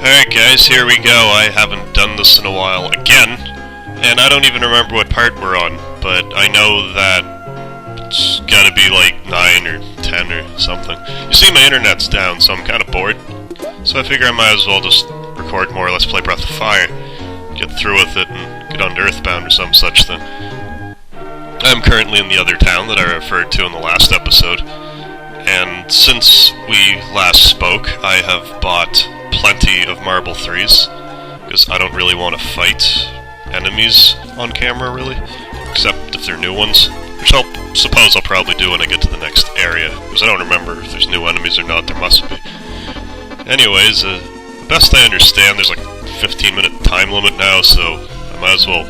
Alright guys, here we go. I haven't done this in a while again, and I don't even remember what part we're on, but I know that it's gotta be like 9 or 10 or something. You see, my internet's down, so I'm kinda bored, so I figure I might as well just record more or less play Breath of Fire, get through with it, and get on to Earthbound or some such thing. I'm currently in the other town that I referred to in the last episode, and since we last spoke, I have bought plenty of Marble 3s, because I don't really want to fight enemies on camera, really, except if they're new ones, which I'll suppose I'll probably do when I get to the next area, because I don't remember if there's new enemies or not. There must be. Anyways, the best I understand, there's like a 15-minute time limit now, so I might as well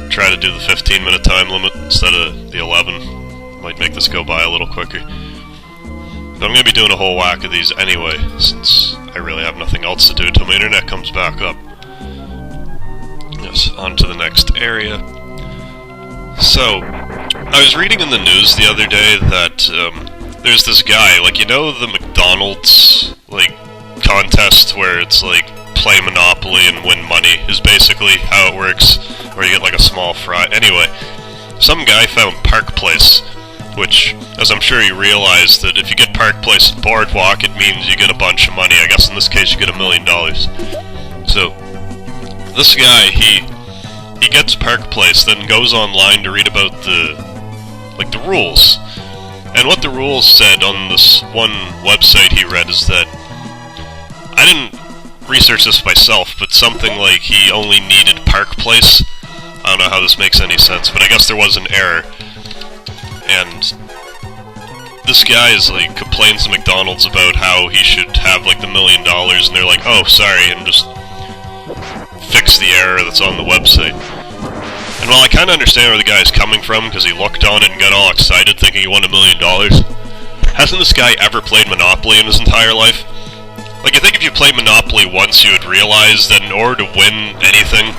try to do the 15-minute time limit instead of the 11. Might make this go by a little quicker. But I'm going to be doing a whole whack of these anyway, since I really have nothing else to do until my internet comes back up. Yes, on to the next area. So, I was reading in the news the other day that there's this guy, like, you know the McDonald's, like, contest where it's like, play Monopoly and win money, is basically how it works, where you get like a small fry. Anyway, some guy found Park Place, which, as I'm sure you realize, that if you get Park Place at Boardwalk, it means you get a bunch of money. I guess in this case you get $1 million. So, this guy, he gets Park Place, then goes online to read about the rules. And what the rules said on this one website he read is that, I didn't research this myself, but something like he only needed Park Place. I don't know how this makes any sense, but I guess there was an error. And this guy is like complains to McDonald's about how he should have like the $1 million, and they're like, oh, sorry, and just fix the error that's on the website. And while I kind of understand where the guy is coming from, because he looked on it and got all excited thinking he won $1 million, hasn't this guy ever played Monopoly in his entire life? Like, I think if you played Monopoly once, you would realize that in order to win anything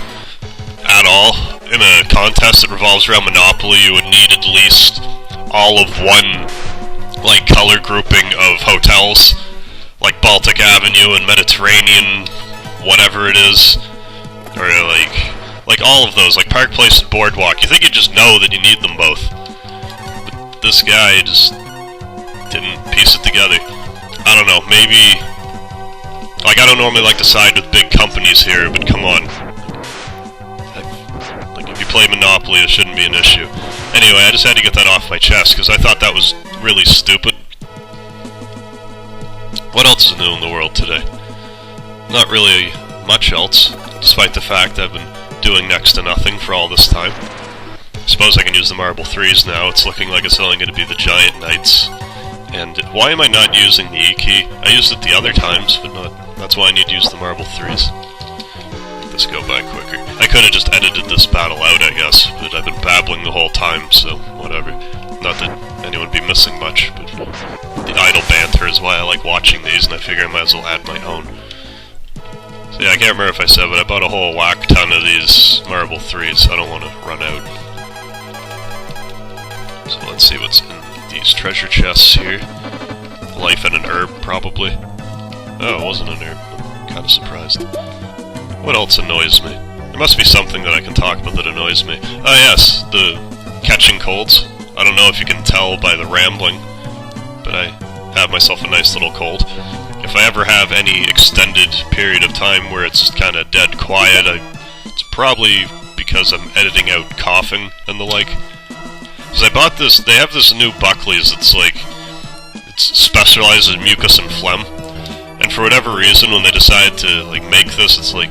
at all in a contest that revolves around Monopoly, you would need at least all of one, like, color grouping of hotels, like Baltic Avenue and Mediterranean, whatever it is, or like all of those, like Park Place and Boardwalk. You think you just know that you need them both, but this guy just didn't piece it together. I don't know, maybe, like, I don't normally like to side with big companies here, but come on. Like, if you play Monopoly, it shouldn't be an issue. Anyway, I just had to get that off my chest, because I thought that was really stupid. What else is new in the world today? Not really much else, despite the fact I've been doing next to nothing for all this time. I suppose I can use the Marble 3s now. It's looking like it's only going to be the Giant Knights. And why am I not using the E key? I used it the other times, but not. That's why I need to use the Marble 3s. Let this go by quicker. I could have just edited this battle out, I guess, but I've been babbling the whole time, so whatever. Not that anyone would be missing much, but the idle banter is why I like watching these, and I figure I might as well add my own. So yeah, I can't remember if I said, but I bought a whole whack ton of these Marble 3s. I don't want to run out. So let's see what's in these treasure chests here. Life and an herb, probably. Oh, it wasn't an herb. I'm kind of surprised. What else annoys me? There must be something that I can talk about that annoys me. Ah, yes, the catching colds. I don't know if you can tell by the rambling, but I have myself a nice little cold. If I ever have any extended period of time where it's kind of dead quiet, it's probably because I'm editing out coughing and the like. Because I bought this, they have this new Buckley's that's like, it's specialized in mucus and phlegm. And for whatever reason, when they decide to like make this, it's like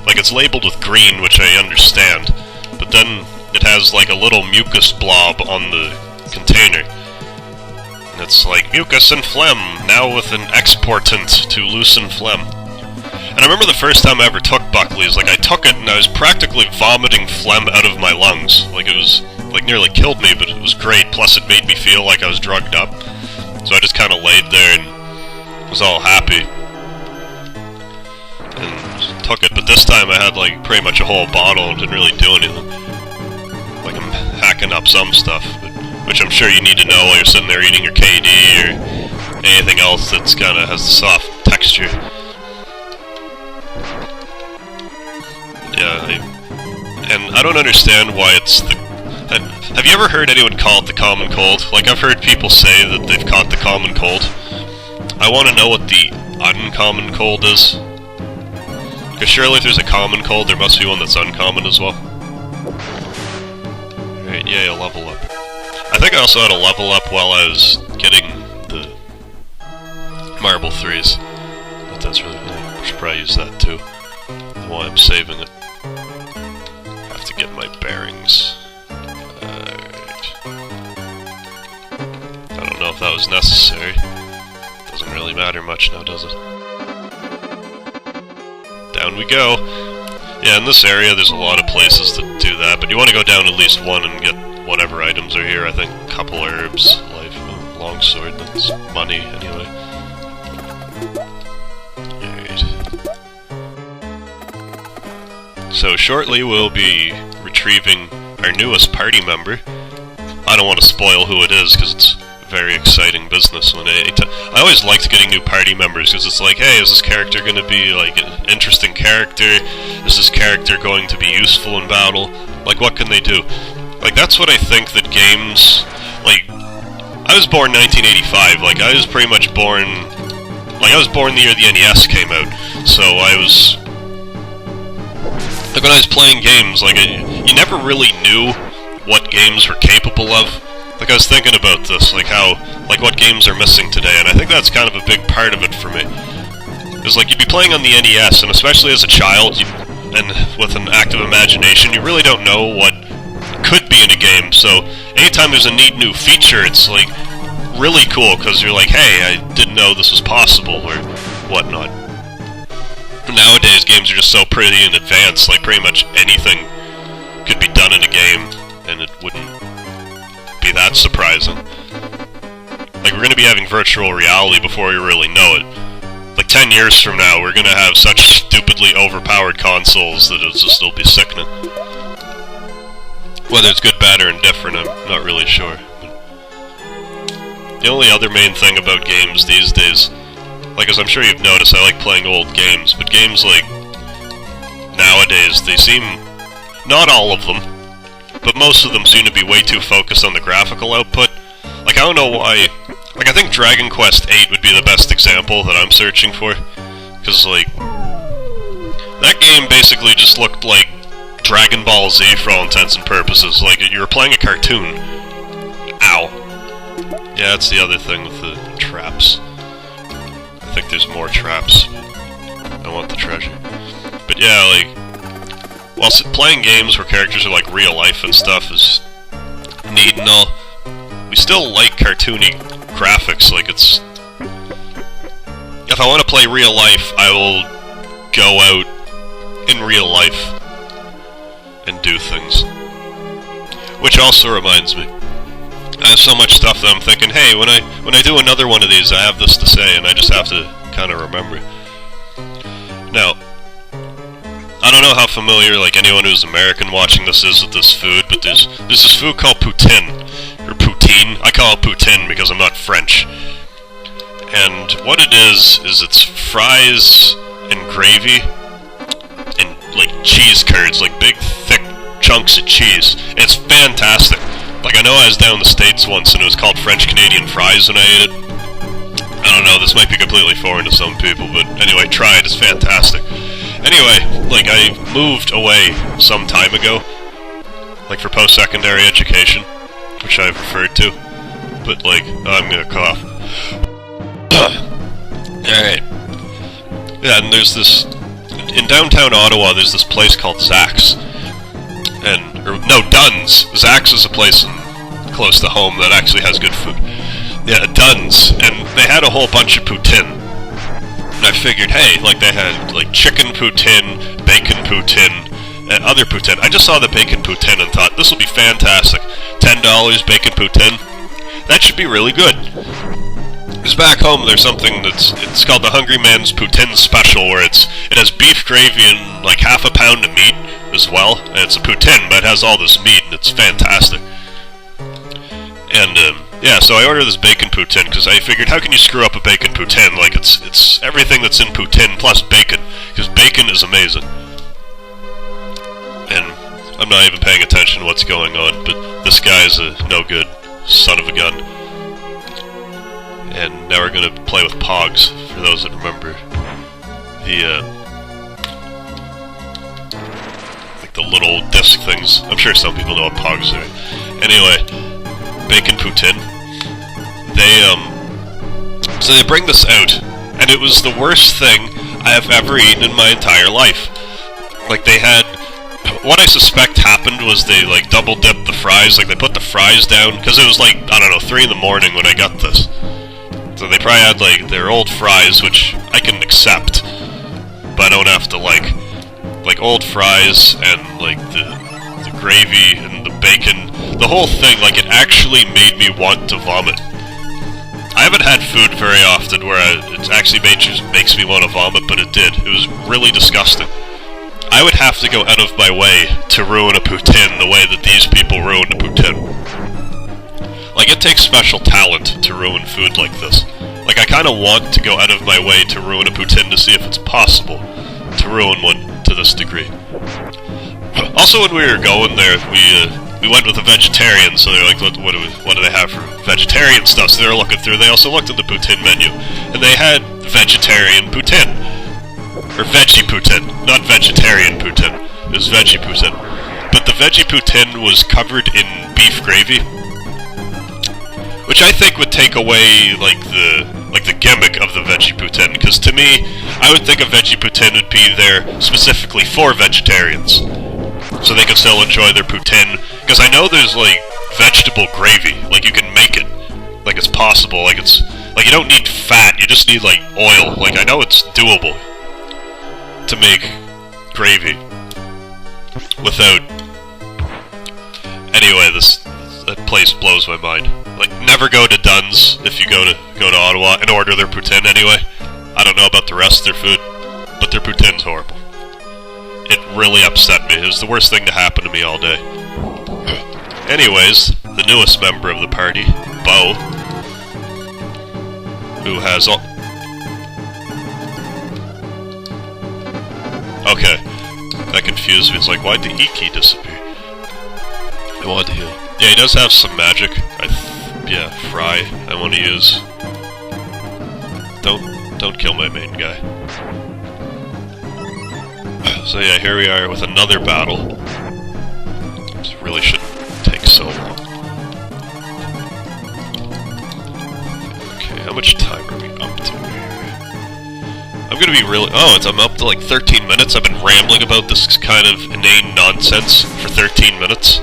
it's labeled with green, which I understand, but then it has like a little mucus blob on the container. And it's like, mucus and phlegm, now with an exportant to loosen phlegm. And I remember the first time I ever took Buckley's, like I took it and I was practically vomiting phlegm out of my lungs. Like it was, like nearly killed me, but it was great, plus it made me feel like I was drugged up. So I just kind of laid there and was all happy. And took it, but this time I had like pretty much a whole bottle and didn't really do anything. Like I'm hacking up some stuff, which I'm sure you need to know while you're sitting there eating your KD, or anything else that's kind of has a soft texture. Yeah, and I don't understand why it's the... Have you ever heard anyone call it the common cold? Like, I've heard people say that they've caught the common cold. I want to know what the uncommon cold is. Because surely if there's a common cold, there must be one that's uncommon as well. Alright, yeah, a level up. I think I also had a level up while I was getting the marble 3s. But that's really... I should probably use that too. While I'm saving it. I have to get my bearings. I don't know if that was necessary. Doesn't really matter much now, does it? Down we go! Yeah, in this area there's a lot of places to do that, but you want to go down at least one and get whatever items are here. I think a couple herbs, life, longsword, that's money anyway. Alright. So shortly we'll be retrieving our newest party member. I don't want to spoil who it is, because it's very exciting business when I always liked getting new party members, because it's like, hey, is this character going to be like an interesting character? Is this character going to be useful in battle? Like, what can they do? Like, that's what I think that games, like, I was born 1985, like, I was pretty much born, like, I was born the year the NES came out, so I was, like, when I was playing games, like, you never really knew what games were capable of. Like, I was thinking about this, like how, like, what games are missing today, and I think that's kind of a big part of it for me. Because, like, you'd be playing on the NES, and especially as a child, and with an active imagination, you really don't know what could be in a game, so anytime there's a neat new feature, it's, like, really cool, because you're like, hey, I didn't know this was possible, or whatnot. Nowadays, games are just so pretty and advanced, like, pretty much anything could be done in a game, and it wouldn't be that surprising. Like, we're gonna be having virtual reality before we really know it. Like, 10 years from now, we're gonna have such stupidly overpowered consoles that it'll be sickening. Whether it's good, bad, or indifferent, I'm not really sure. But the only other main thing about games these days, like, as I'm sure you've noticed, I like playing old games, but games like nowadays, they seem, not all of them, but most of them seem to be way too focused on the graphical output. Like, I don't know why. Like, I think Dragon Quest VIII would be the best example that I'm searching for. Because, like, that game basically just looked like Dragon Ball Z for all intents and purposes. Like, you were playing a cartoon. Ow. Yeah, that's the other thing with the traps. I think there's more traps. I want the treasure. But yeah, like, while playing games where characters are like real life and stuff is neat and all, we still like cartoony graphics. Like, it's... if I want to play real life, I will go out in real life and do things. Which also reminds me, I have so much stuff that I'm thinking, hey, when I do another one of these, I have this to say, and I just have to kind of remember. Now, I don't know how familiar, like, anyone who's American watching this is with this food, but there's this food called poutine, or poutine. I call it poutine because I'm not French. And what it is it's fries and gravy and, like, cheese curds, like big, thick chunks of cheese. And it's fantastic. Like, I know I was down in the States once and it was called French Canadian fries when I ate it. I don't know, this might be completely foreign to some people, but anyway, try it, it's fantastic. Anyway, like, I moved away some time ago, like, for post-secondary education, which I've referred to, but, like, I'm gonna cough. Alright. Yeah, and there's this, in downtown Ottawa, there's this place called Zach's, Dunn's. Zach's is a place close to home that actually has good food. Yeah, Dunn's, and they had a whole bunch of poutine. And I figured, hey, like, they had, like, chicken poutine, bacon poutine, and other poutine. I just saw the bacon poutine and thought, this will be fantastic. $10 bacon poutine. That should be really good. Because back home, there's something it's called the Hungry Man's Poutine Special, where it has beef gravy and, like, half a pound of meat as well. And it's a poutine, but it has all this meat, and it's fantastic. And, Yeah, so I ordered this bacon poutine because I figured, how can you screw up a bacon poutine? Like, it's everything that's in poutine plus bacon, because bacon is amazing. And I'm not even paying attention to what's going on, but this guy's a no-good son of a gun. And now we're gonna play with Pogs, for those that remember like the little disc things. I'm sure some people know what Pogs are. Anyway, bacon poutine. So they bring this out, and it was the worst thing I have ever eaten in my entire life. Like, they had, what I suspect happened was they, like, double-dipped the fries, like, they put the fries down, because it was, like, I don't know, 3 in the morning when I got this. So they probably had, like, their old fries, which I can accept, but I don't have to, like old fries and, like, the gravy and the bacon, the whole thing, like, it actually made me want to vomit. I haven't had food very often where it actually makes me want to vomit, but it did. It was really disgusting. I would have to go out of my way to ruin a poutine the way that these people ruined a poutine. Like, it takes special talent to ruin food like this. Like, I kind of want to go out of my way to ruin a poutine to see if it's possible to ruin one to this degree. Also, when we were going there, we went with a vegetarian, so they're like, what do they have for vegetarian stuff? So they were looking through. They also looked at the poutine menu, and they had vegetarian poutine. Or veggie poutine, not vegetarian poutine. It was veggie poutine. But the veggie poutine was covered in beef gravy, which I think would take away, like the gimmick of the veggie poutine, because to me, I would think a veggie poutine would be there specifically for vegetarians, so they can still enjoy their poutine, because I know there's, like, vegetable gravy, like, you can make it, like, it's possible, like, you don't need fat, you just need, like, oil, like, I know it's doable to make gravy without, anyway, that place blows my mind. Like, never go to Dunn's if you go to Ottawa and order their poutine anyway. I don't know about the rest of their food, but their poutine's horrible. It really upset me. It was the worst thing to happen to me all day. Anyways, the newest member of the party, Bo, who has all... Okay, that confused me. It's like, why'd the E key disappear? I wanted to heal. Yeah, he does have some magic. Yeah, Fry, I want to use. Don't kill my main guy. So yeah, here we are with another battle. This really shouldn't take so long. Okay, how much time are we up to here? I'm gonna be really... Oh, I'm up to like 13 minutes. I've been rambling about this kind of inane nonsense for 13 minutes.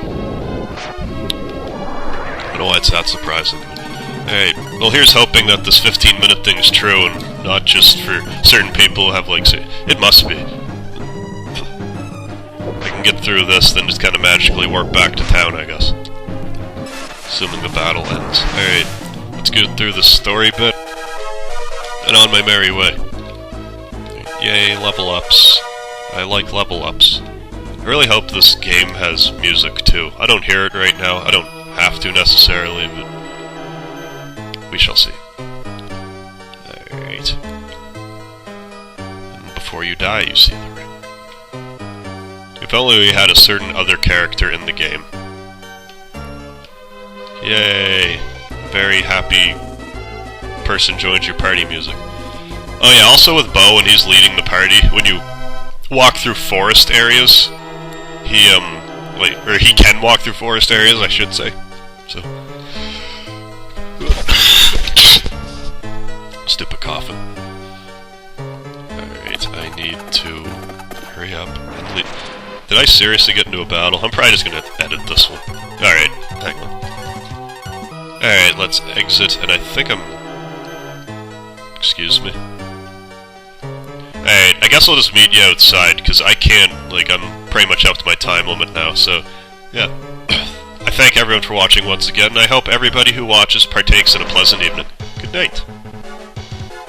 I don't know why it's that surprising. Alright, well, here's hoping that this 15-minute thing is true and not just for certain people who have, like, it must be. I can get through this, then just kind of magically warp back to town, I guess. Assuming the battle ends. Alright, let's go through the story bit, and on my merry way. Yay, level ups. I like level ups. I really hope this game has music, too. I don't hear it right now. I don't have to necessarily, but we shall see. Alright. Before you die, you see the ring. If only we had a certain other character in the game. Yay! Very happy person joins your party music. Oh yeah, also with Bo, when he's leading the party, when you walk through forest areas, he can walk through forest areas, I should say. So, stupid coughing. Alright, I need to hurry up and leave. Did I seriously get into a battle? I'm probably just gonna edit this one. Alright, hang on. Alright, let's exit, and I think I'm... Excuse me. Alright, I guess I'll just meet you outside, because I can't, like, I'm pretty much up to my time limit now, so, yeah. I thank everyone for watching once again, and I hope everybody who watches partakes in a pleasant evening. Good night.